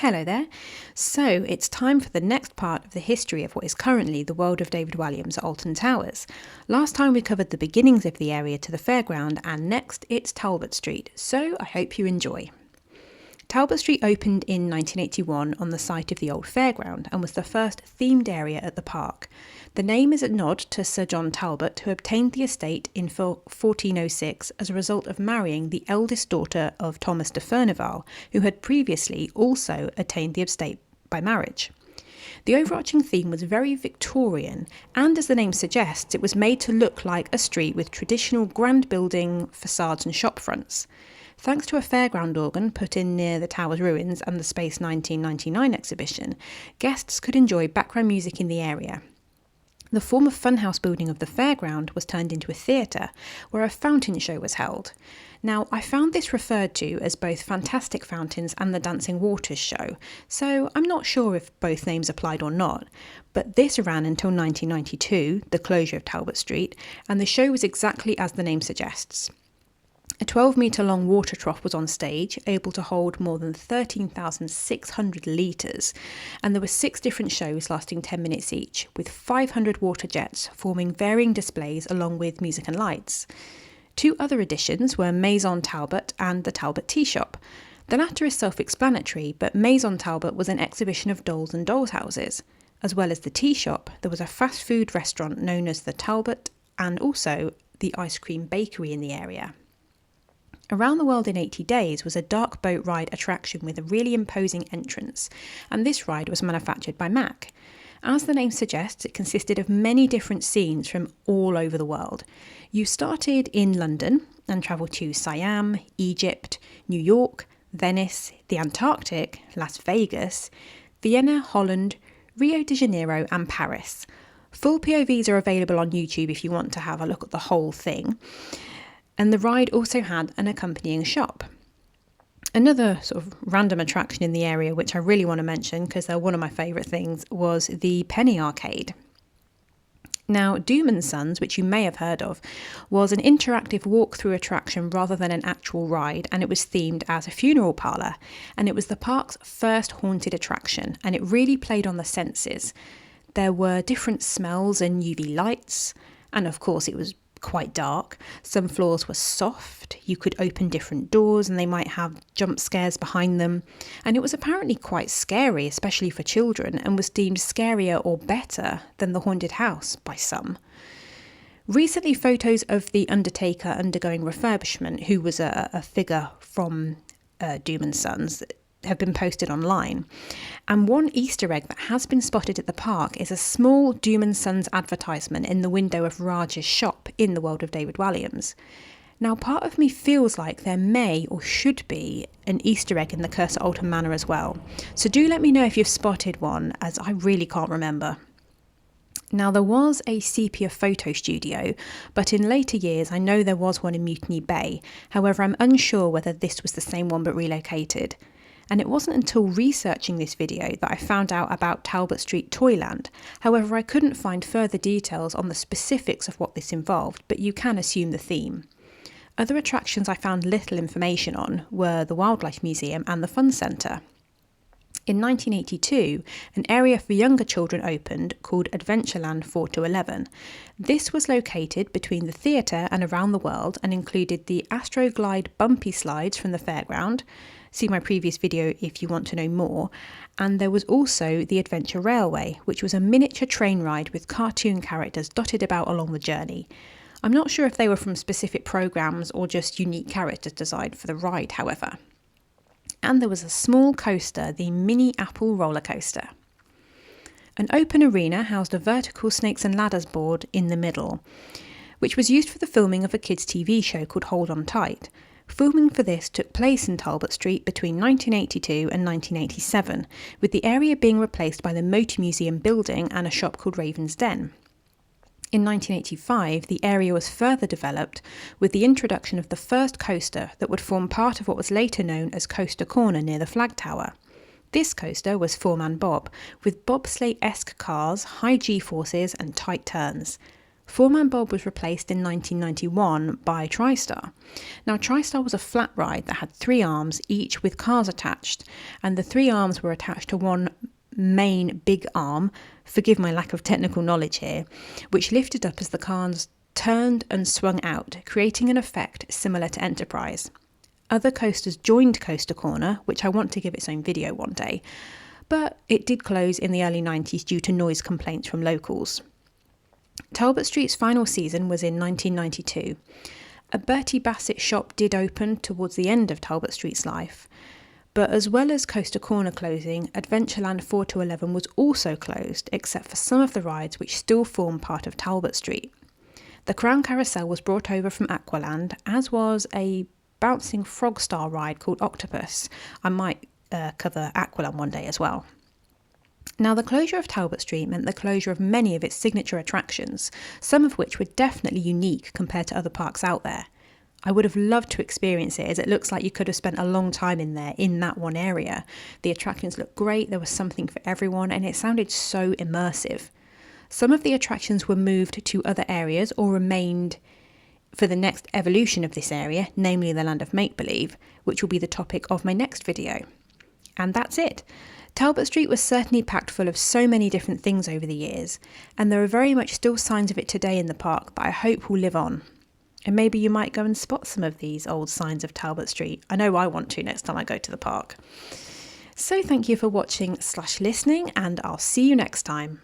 Hello there. So it's time for the next part of the history of what is currently the world of David Walliams at Alton Towers. Last time we covered the beginnings of the area to the fairground, and next it's Talbot Street, so I hope you enjoy. Talbot Street opened in 1981 on the site of the old fairground and was the first themed area at the park. The name is a nod to Sir John Talbot, who obtained the estate in 1406 as a result of marrying the eldest daughter of Thomas de Furnival, who had previously also attained the estate by marriage. The overarching theme was very Victorian, and as the name suggests, it was made to look like a street with traditional grand building facades and shop fronts. Thanks to a fairground organ put in near the tower's ruins and the Space 1999 exhibition, guests could enjoy background music in the area. The former funhouse building of the fairground was turned into a theatre, where a fountain show was held. Now, I found this referred to as both Fantastic Fountains and the Dancing Waters show, so I'm not sure if both names applied or not, but this ran until 1992, the closure of Talbot Street, and the show was exactly as the name suggests. A 12-metre long water trough was on stage, able to hold more than 13,600 litres, and there were 6 different shows lasting 10 minutes each, with 500 water jets forming varying displays along with music and lights. 2 other additions were Maison Talbot and the Talbot Tea Shop. The latter is self-explanatory, but Maison Talbot was an exhibition of dolls and dolls' houses. As well as the tea shop, there was a fast food restaurant known as the Talbot and also the ice cream bakery in the area. Around the World in 80 Days was a dark boat ride attraction with a really imposing entrance, and this ride was manufactured by Mack. As the name suggests, it consisted of many different scenes from all over the world. You started in London and travelled to Siam, Egypt, New York, Venice, the Antarctic, Las Vegas, Vienna, Holland, Rio de Janeiro and Paris. Full POVs are available on YouTube if you want to have a look at the whole thing. And the ride also had an accompanying shop. Another sort of random attraction in the area, which I really want to mention because they're one of my favourite things, was the Penny Arcade. Now, Doom & Sons, which you may have heard of, was an interactive walk-through attraction rather than an actual ride, and it was themed as a funeral parlour. And it was the park's first haunted attraction, and it really played on the senses. There were different smells and UV lights, and of course it was quite dark. Some floors were soft, you could open different doors and they might have jump scares behind them, and it was apparently quite scary, especially for children, and was deemed scarier or better than the haunted house by some. Recently, photos of the Undertaker undergoing refurbishment, who was a figure from Doom & Sons, have been posted online. And one Easter egg that has been spotted at the park is a small Doom & Sons advertisement in the window of Raj's shop in the world of David Walliams. Now, part of me feels like there may or should be an Easter egg in the Curse at Alton Manor as well. So do let me know if you've spotted one, as I really can't remember. Now, there was a sepia photo studio, but in later years I know there was one in Mutiny Bay. However, I'm unsure whether this was the same one but relocated. And it wasn't until researching this video that I found out about Talbot Street Toyland. However, I couldn't find further details on the specifics of what this involved, but you can assume the theme. Other attractions I found little information on were the Wildlife Museum and the Fun Centre. In 1982, an area for younger children opened called Adventureland 4-11. This was located between the theatre and Around the World and included the Astroglide bumpy slides from the fairground. See my previous video if you want to know more. And there was also the Adventure Railway, which was a miniature train ride with cartoon characters dotted about along the journey. I'm not sure if they were from specific programmes or just unique characters designed for the ride, however. And there was a small coaster, the Mini Apple roller coaster. An open arena housed a vertical snakes and ladders board in the middle, which was used for the filming of a kids' TV show called Hold On Tight. Filming for this took place in Talbot Street between 1982 and 1987, with the area being replaced by the Motor Museum building and a shop called Raven's Den. In 1985, the area was further developed with the introduction of the first coaster that would form part of what was later known as Coaster Corner near the Flag Tower. This coaster was Four-Man Bob, with bobsleigh-esque cars, high G-forces and tight turns. Four-man Bob was replaced in 1991 by TriStar. Now, TriStar was a flat ride that had 3 arms, each with cars attached, and the 3 arms were attached to one main big arm, forgive my lack of technical knowledge here, which lifted up as the cars turned and swung out, creating an effect similar to Enterprise. Other coasters joined Coaster Corner, which I want to give its own video one day, but it did close in the early 90s due to noise complaints from locals. Talbot Street's final season was in 1992. A Bertie Bassett shop did open towards the end of Talbot Street's life, but as well as Coaster Corner closing, Adventureland 4 to 11 was also closed, except for some of the rides which still form part of Talbot Street. The Crown Carousel was brought over from Aqualand, as was a bouncing frog style ride called Octopus. I might cover Aqualand one day as well. Now, the closure of Talbot Street meant the closure of many of its signature attractions, some of which were definitely unique compared to other parks out there. I would have loved to experience it, as it looks like you could have spent a long time in there, in that one area. The attractions looked great, there was something for everyone, and it sounded so immersive. Some of the attractions were moved to other areas or remained for the next evolution of this area, namely the Land of Make-Believe, which will be the topic of my next video. And that's it. Talbot Street was certainly packed full of so many different things over the years, and there are very much still signs of it today in the park that I hope will live on. And maybe you might go and spot some of these old signs of Talbot Street. I know I want to next time I go to the park. So thank you for watching/listening, and I'll see you next time.